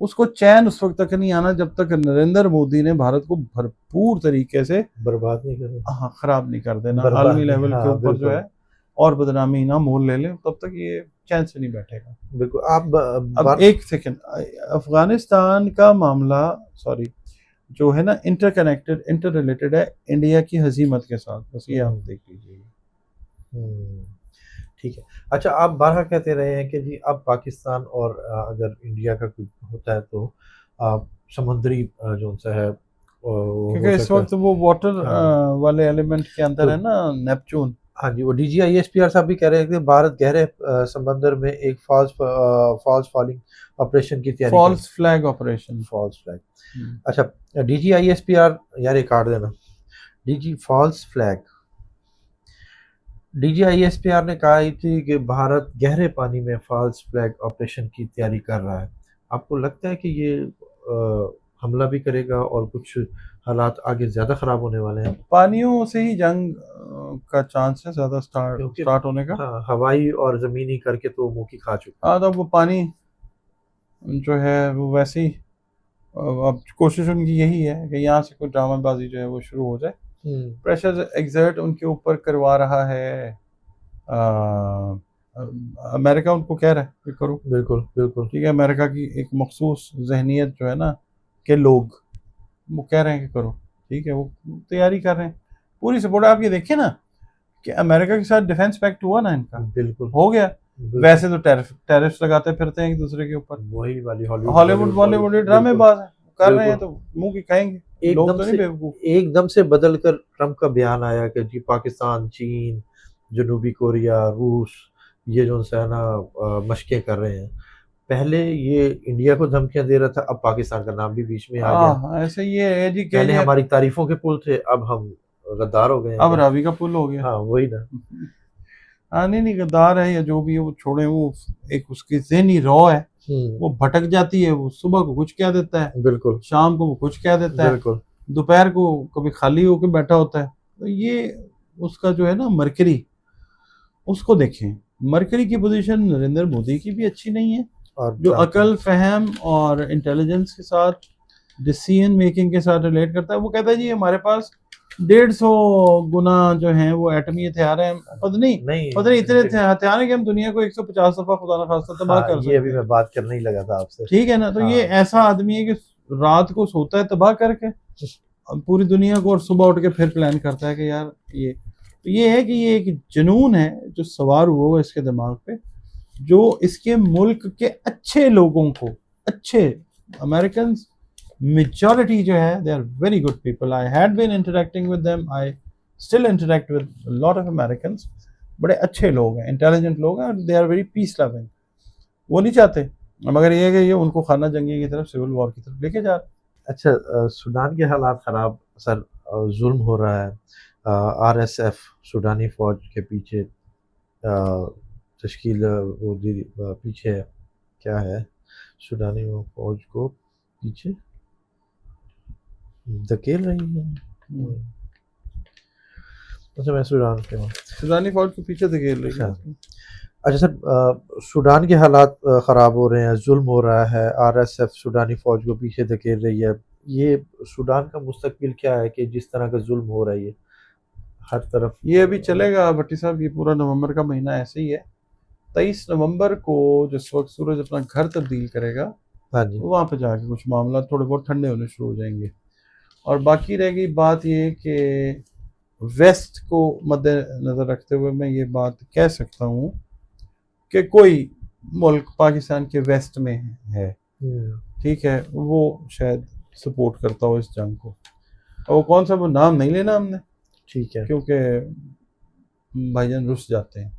اس کو چین اس وقت تک نہیں آنا جب تک نریندر مودی نے بھارت کو بھرپور طریقے سے برباد نہیں کرنا، ہاں خراب نہیں کر دینا، برباد عالمی نہیں، لیول کے ہاں اوپر جو بالکل ہے اور بدنامی نہ مول لے لیں تب تک یہ چین سے نہیں بیٹھے گا۔ بالکل۔ آپ اب ایک سیکنڈ، افغانستان کا معاملہ سوری جو ہے نا انٹر کنیکٹڈ انٹر ریلیٹڈ ہے انڈیا کی ہزیمت کے ساتھ، بس یہ آپ دیکھ لیجیے۔ ٹھیک ہے۔ اچھا، آپ بارہا کہتے رہے ہیں کہ جی اب پاکستان اور اگر انڈیا کا کچھ ہوتا ہے تو سمندری جو سا ہے کیونکہ اس وقت وہ واٹر والے ایلیمنٹ کے اندر ہے نا نیپچون۔ ہاں جی، وہ D G I S P R صاحب بھی کہہ رہے ہیں کہ بھارت گہرے سمندر میں ایک فالس فالنگ آپریشن کی تیاری، false flag operation, false flag. اچھا، D G I S P R یار یہ کاٹ دینا، D G false flag, D G I S P R نے کہا تھی کہ بھارت گہرے پانی میں فالس فلیگ آپریشن کی تیاری کر رہا ہے۔ آپ کو لگتا ہے کہ یہ حملہ بھی کرے گا اور کچھ حالات آگے زیادہ خراب ہونے والے ہیں؟ پانیوں سے ہی جنگ کا چانس ہے زیادہ سٹارٹ ہونے کا۔ ہاں، ہوائی اور زمینی کر کے تو منہ کی کھا چکا۔ ہاں تو وہ پانی جو ہے وہ ویسے ہی اب کوشش ان کی یہی ہے کہ یہاں سے کوئی ڈرامہ بازی جو ہے وہ شروع ہو جائے، پریشر ایگزرٹ ان کے اوپر کروا رہا ہے امریکہ، ان کو کہہ رہا ہے کہ کرو۔ بالکل بالکل ٹھیک ہے، امریکہ کی ایک مخصوص ذہنیت جو ہے نا کہ لوگ وہ کہہ رہے ہیں کہ کرو، ٹھیک ہے، وہ تیاری کر رہے ہیں، پوری سپورٹ۔ آپ یہ دیکھیں نا کہ امریکہ کے ساتھ ڈیفینس پیکٹ ہوا نا ان کا، بالکل ہو گیا۔ ویسے تو ٹیرفس لگاتے پھرتے ہیں ایک دوسرے کے اوپر، وہی والی ہالی ووڈ بالی ووڈ ڈرامے باز ہیں، کر رہے ہیں تو منہ کی کھائیں گے، لوگ تو نہیں بیوقوف۔ ایک دم سے بدل کر ٹرمپ کا بیان آیا کہ جی پاکستان، چین، جنوبی کوریا، روس یہ جو ہے نا مشقیں کر رہے ہیں۔ پہلے یہ انڈیا کو دھمکیاں دے رہا تھا، اب پاکستان کا نام بھی بیچ میں آ گیا۔ ایسے یہ ہے جی، پہلے ہماری تعریفوں کے پل تھے، اب ہم غدار ہو گئے ہیں، اب راوی کا پل ہو گیا۔ ہاں وہی نا، ہاں نہیں غدار ہے یا جو بھی ہے وہ چھوڑیں، وہ ایک اس کی ذہنی رو ہے، وہ بھٹک جاتی ہے، وہ صبح کو کچھ کہہ دیتا ہے، بالکل شام کو وہ کچھ کہہ دیتا ہے، بالکل دوپہر کو کبھی خالی ہو کے بیٹھا ہوتا ہے۔ تو یہ اس کا جو ہے نا مرکری، اس کو دیکھیں، مرکری کی پوزیشن نریندر مودی کی بھی اچھی نہیں ہے، اور جو عقل فہم اور انٹیلیجنس کے ساتھ ڈیسیژن میکنگ کے ساتھ ریلیٹ کرتا ہے۔ وہ کہتا ہے جی ہمارے پاس 150 گنا جو ہیں وہ ایٹمی ہتھیار ہیں، پتہ نہیں اتنے ہتھیار ہیں کہ ہم دنیا کو 150 دفعہ خدا نہ خواستہ تباہ کر سکتے ہیں۔ یہ ابھی میں بات کرنے ہی لگا تھا آپ سے، ٹھیک ہے نا، تو یہ ایسا آدمی ہے کہ رات کو سوتا ہے تباہ کر کے پوری دنیا کو، اور صبح اٹھ کے پھر پلان کرتا ہے کہ یار یہ ہے کہ یہ ایک جنون ہے جو سوار ہوا ہے اس کے دماغ پہ، جو اس کے ملک کے اچھے لوگوں کو، اچھے امریکنز میجورٹی جو ہے they are very good people. I had been interacting with them. I still interact with a lot of Americans. بڑے اچھے لوگ ہیں، انٹیلیجنٹ لوگ ہیں، اور they are very peace loving. وہ نہیں چاہتے، مگر یہ ہے کہ یہ ان کو خانہ جنگی کی طرف، سول وار کی طرف لے کے جا رہے ہیں۔ اچھا، سوڈان کے حالات خراب، سر ظلم ہو رہا ہے، آر ایس ایف سوڈانی فوج کے پیچھے تشکیل، وہ پیچھے کیا ہے، سوڈانی فوج کو پیچھے دھکیل رہی ہے۔ اچھا، میں سوڈانی فوج کو پیچھے دھکیل رہی ہے۔ اچھا سر، سوڈان کے حالات خراب ہو رہے ہیں، ظلم ہو رہا ہے، آر ایس ایف سوڈانی فوج کو پیچھے دھکیل رہی ہے، یہ سوڈان کا مستقبل کیا ہے کہ جس طرح کا ظلم ہو رہا ہے یہ ہر طرف؟ یہ ابھی چلے گا بھٹی صاحب، یہ پورا نومبر کا مہینہ ایسے ہی ہے۔ 23 نومبر کو جس وقت سورج اپنا گھر تبدیل کرے گا، ہاں جی، وہاں پہ جا کے کچھ معاملات تھوڑے بہت ٹھنڈے ہونے شروع ہو جائیں گے۔ اور باقی رہ گئی بات یہ کہ ویسٹ کو مد نظر رکھتے ہوئے میں یہ بات کہہ سکتا ہوں کہ کوئی ملک پاکستان کے ویسٹ میں ہے، ٹھیک ہے، وہ شاید سپورٹ کرتا ہو اس جنگ کو، اور وہ کون سا، وہ نام نہیں لینا ہم نے، ٹھیک ہے، کیونکہ بھائی جان رس جاتے ہیں۔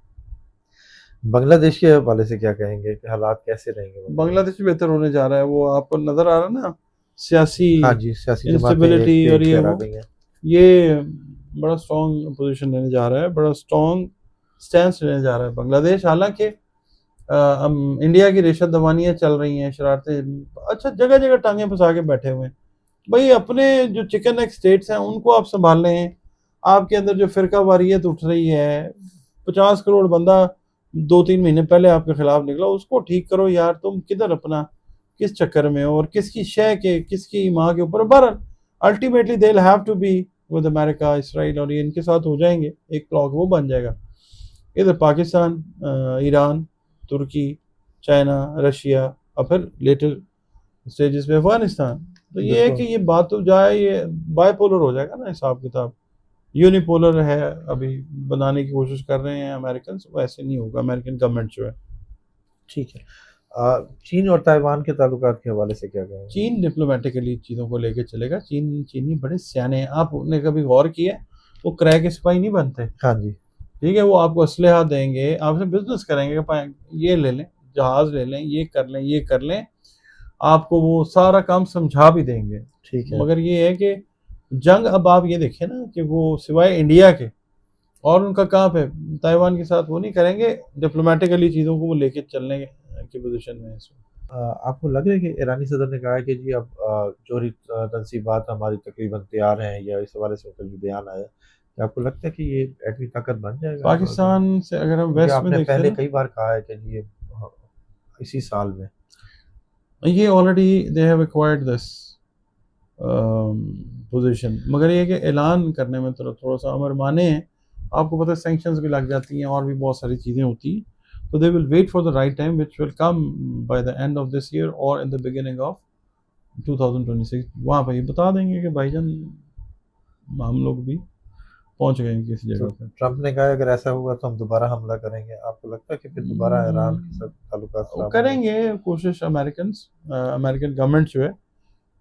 بنگلہ دیش کے حوالے سے کیا کہیں گے کہ حالات کیسے رہیں گے؟ بنگلہ دیش بہتر ہونے جا رہا ہے، وہ آپ کو نظر آ رہا ہے نا، سیاسی ہاں جی، سیاسی انسٹیبلٹی، اور جماعتیں یہ بڑا سٹرونگ پوزیشن لینے جا رہا ہے، بڑا سٹرونگ سٹینس لینے جا رہا ہے بنگلہ دیش۔ حالانکہ انڈیا کی ریشت دوانیاں چل رہی ہیں، شرارتیں، اچھا جگہ جگہ ٹانگیں پھنسا کے بیٹھے ہوئے ہیں بھائی، اپنے جو چکن ایگ اسٹیٹس ہیں ان کو آپ سنبھال لیں۔ آپ کے اندر جو فرقہ واریت اٹھ رہی ہے، 50 کروڑ بندہ 2-3 مہینے پہلے آپ کے خلاف نکلا، اس کو ٹھیک کرو یار، تم کدھر اپنا کس چکر میں اور کس کی شے کے کس کی ماں کے اوپر. بہرحال ultimately they will have to be with America Israel, اور یہ ان کے ساتھ ہو جائیں گے, ایک بلاک وہ بن جائے گا. ادھر پاکستان, ایران, ترکی, چائنا, رشیا, اور پھر لیٹر اسٹیجز میں افغانستان. تو یہ ہے کہ یہ بات تو جائے, یہ بائی پولر ہو جائے گا نا حساب کتاب. یونی پولر ہے ابھی بنانے کی کوشش کر رہے ہیں امریکنس, ویسے نہیں ہوگا. امریکن گورنمنٹ جو ہے. ٹھیک ہے. چین اور تائیوان کے تعلقات کے حوالے سے کیا کہیں گے؟ چین ڈپلومیٹیکلی چیزوں کو لے کے چلے گا. چینی بڑے سیانے ہیں. آپ نے کبھی غور کیا, وہ کرائے کے سپاہی نہیں بنتے. ہاں جی, ٹھیک ہے, وہ آپ کو اسلحہ دیں گے, آپ سے بزنس کریں گے کہ یہ لے لیں, جہاز لے لیں, یہ کر لیں, آپ کو وہ سارا کام سمجھا بھی دیں گے. ٹھیک ہے. مگر یہ ہے کہ جنگ, اب آپ یہ دیکھیں نا کہ وہ سوائے انڈیا کے اور ان کا کہاں پہ تائیوان کے ساتھ وہ نہیں کریں گے. ڈپلومیٹیکلی چیزوں کو وہ لے کے چلنے کی پوزیشن میں ہے. آپ کو لگ رہا ہے کہ ایرانی صدر نے کہا ہے کہ جی اب جوہری تنصیبات ہماری تقریباً تیار ہیں, یا اس حوالے سے جو بیان آیا, کہ آپ کو لگتا ہے کہ یہ ایٹمی طاقت بن جائے گا پاکستان سے؟ اگر ہم ویسٹ آپ میں نے دیکھیں, پہلے کئی بار کہا ہے کہ جی اسی سال میں یہ already they have acquired this position, مگر یہ کہ اعلان کرنے میں تھوڑا سا عمر مانے ہیں. آپ کو پتہ ہے سینکشنز بھی لگ جاتی ہیں اور بھی بہت ساری چیزیں ہوتی ہیں. تو they will wait for the right time, which will come by the end of this year or in the beginning of 2026. وہاں پہ یہ بتا دیں گے کہ بھائی جان ہم لوگ بھی پہنچ گئے ہیں کسی جگہ پہ. ٹرمپ نے کہا اگر ایسا ہوگا تو ہم دوبارہ حملہ کریں گے. آپ کو لگتا ہے کہ پھر دوبارہ ایران کے ساتھ تعلقات کریں گے کوشش امریکن گورنمنٹ جو ہے,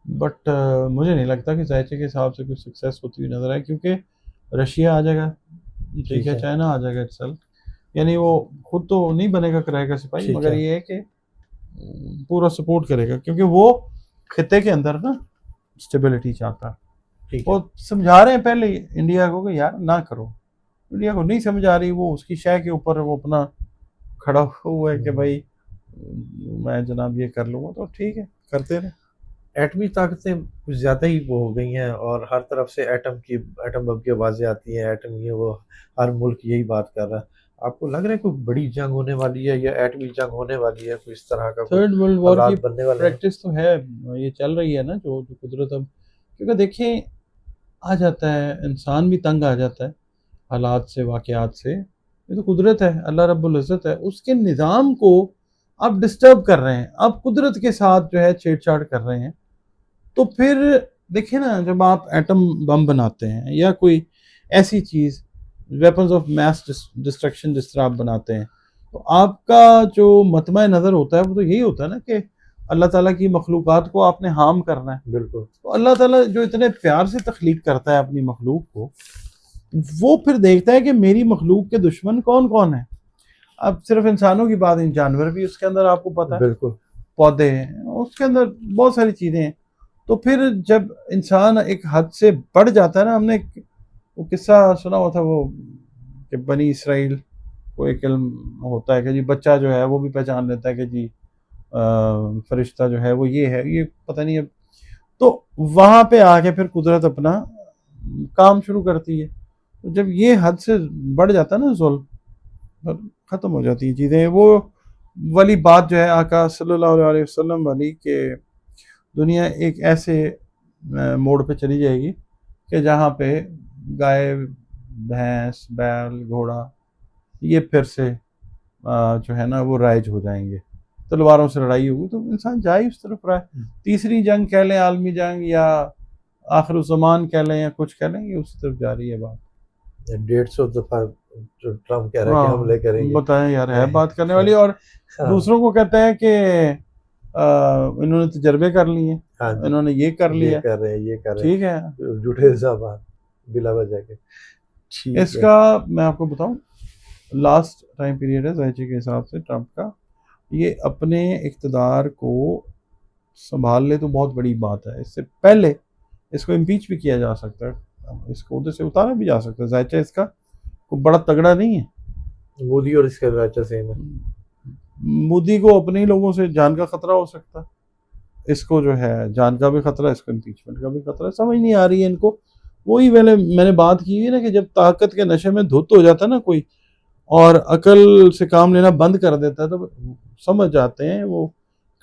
بٹ مجھے نہیں لگتا کہ ذائچے کے حساب سے کچھ سکسیس ہوتی ہوئی نظر آئے, کیونکہ رشیا آ جائے گا, ٹھیک ہے, چائنا آ جائے گا اٹسیلف. یعنی وہ خود تو نہیں بنے گا کرائے کا سپاہی, مگر یہ ہے کہ پورا سپورٹ کرے گا, کیونکہ وہ خطے کے اندر نا اسٹیبلٹی چاہتا ہے. وہ سمجھا رہے ہیں پہلے انڈیا کو کہ یار نہ کرو, انڈیا کو نہیں سمجھ آ رہی, وہ اس کی شے کے اوپر وہ اپنا کھڑا ہوا ہے کہ بھائی میں جناب یہ کر لوں گا, تو ٹھیک ہے کرتے رہے. ایٹمی طاقتیں کچھ زیادہ ہی وہ ہو گئی ہیں, اور ہر طرف سے ایٹم بم کی آوازیں آتی ہیں, ایٹم یہ وہ, ہر ملک یہی بات کر رہا ہے. آپ کو لگ رہا ہے کوئی بڑی جنگ ہونے والی ہے, یا ایٹمی جنگ ہونے والی ہے, کوئی اس طرح کا تھرڈ ورلڈ وار کی بننے والے پریکٹس تو ہے, یہ چل رہی ہے نا جو قدرت. اب کیونکہ دیکھیں آ جاتا ہے انسان بھی تنگ آ جاتا ہے حالات سے, واقعات سے. یہ تو قدرت ہے, اللہ رب العزت ہے, اس کے نظام کو آپ ڈسٹرب کر رہے ہیں, آپ قدرت کے ساتھ جو ہے چھیڑ چھاڑ کر رہے ہیں. تو پھر دیکھیں نا, جب آپ ایٹم بم بناتے ہیں یا کوئی ایسی چیز, ویپنز آف میس ڈسٹرکشن جس طرح آپ بناتے ہیں, تو آپ کا جو مطمع نظر ہوتا ہے وہ تو یہی ہوتا ہے نا کہ اللہ تعالیٰ کی مخلوقات کو آپ نے ہارم کرنا ہے. بالکل. تو اللہ تعالیٰ جو اتنے پیار سے تخلیق کرتا ہے اپنی مخلوق کو, وہ پھر دیکھتا ہے کہ میری مخلوق کے دشمن کون کون ہیں. اب صرف انسانوں کی بات نہیں, جانور بھی اس کے اندر آپ کو پتہ ہے, بالکل, پودے ہیں اس کے اندر, بہت ساری چیزیں ہیں. تو پھر جب انسان ایک حد سے بڑھ جاتا ہے نا, ہم نے وہ قصہ سنا ہوا تھا وہ کہ بنی اسرائیل کو ایک علم ہوتا ہے کہ جی بچہ جو ہے وہ بھی پہچان لیتا ہے کہ جی فرشتہ جو ہے وہ یہ ہے, یہ پتہ نہیں. اب تو وہاں پہ آ کے پھر قدرت اپنا کام شروع کرتی ہے. تو جب یہ حد سے بڑھ جاتا ہے نا ظلم, ختم ہو جاتی ہیں چیزیں. وہ والی بات جو ہے آقا صلی اللہ علیہ وسلم والی کہ دنیا ایک ایسے موڑ پہ چلی جائے گی کہ جہاں پہ گائے, بھینس, بیل, گھوڑا یہ پھر سے جو ہے نا وہ رائج ہو جائیں گے, تلواروں سے لڑائی ہوگی, تو انسان جائے اس طرف رہا ہے. تیسری جنگ کہہ لیں, عالمی جنگ, یا آخر الزمان کہہ لیں, یا کچھ کہہ لیں, یہ اس طرف جاری ہے بات. 150 دفعہ جو ٹرمپ کہہ رہا ہے کہ حملے کریں گے, بتائیں یار ہے بات کرنے والی. اور دوسروں کو کہتا ہے کہ انہوں نے تجربے کر لیے, انہوں نے یہ کر لیا, کر رہے ہیں, یہ کر رہے ٹھیک ہے, جھوٹے الزامات بلا وجہ کے. اس کا میں آپ کو بتاؤں, لاسٹ ٹائم پیریڈ ہے ذائچے کے حساب سے ٹرمپ کا, یہ اپنے اقتدار کو سنبھال لے تو بہت بڑی بات ہے. اس سے پہلے اس کو امپیچ بھی کیا جا سکتا ہے, اس کو عہدے سے اتارا بھی جا سکتا ہے. ذائچہ اس کا کوئی بڑا تگڑا نہیں ہے. مودی اور اس کا ذائچہ سیم ہے. مودی کو اپنے ہی لوگوں سے جان کا خطرہ ہو سکتا ہے, اس کو جو ہے جان کا بھی خطرہ ہے, اس کو امپیچمنٹ کا بھی خطرہ ہے. سمجھ نہیں آ رہی ہے ان کو. وہی میں نے بات کی ہے نا کہ جب طاقت کے نشے میں دھت ہو جاتا ہے نا کوئی, اور عقل سے کام لینا بند کر دیتا ہے, تو سمجھ جاتے ہیں وہ